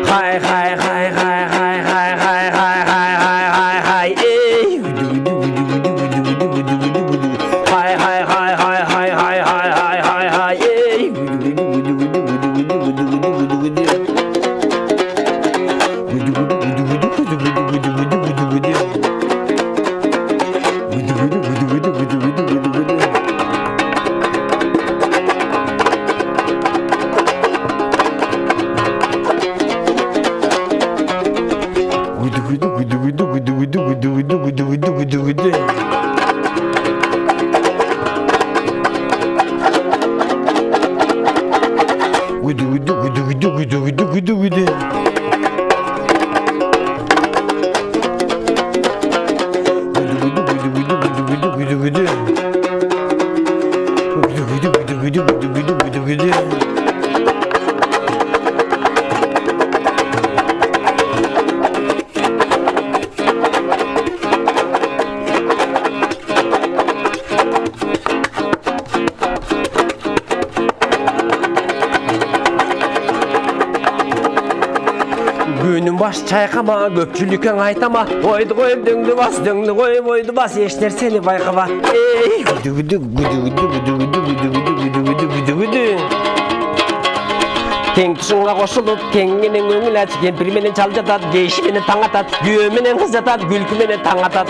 Hay hay hay hay hay hay hay hay hay hay hay hay ey. Hay hay hay hay hay hay hay hay hay hay ey. Günün baş çayqama, köpçülükön aytama. Oydu koyup döngdü bas, döngdü koyup oydu bas. Eş nerseni bayqaba. Ey, güdü güdü güdü güdü güdü güdü güdü güdü güdü güdü güdü. Teң tuşunga koşulup, teңменен көңіл ач, кемпір менен чал жатат, кейші менен таң атат, күйөө менен кыз жатат, күлкү менен таң атат.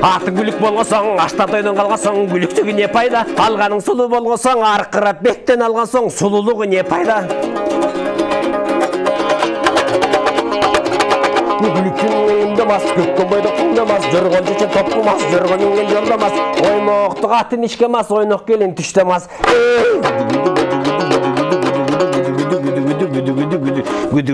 Аты күлік болғасаң, ашта тойдон қалғасаң, күліктігі не пайда? Алғаның сұлу болғасаң, арқырап беттен алған соң, сұлулығы не пайда? Күліктің үйіндемас, көккен бойды құңдамас, жүрген жүчен топқымас, жүрген үйінген жолдамас, оймоқты қатын ішкемас, ойнық келін түштемас. Güdü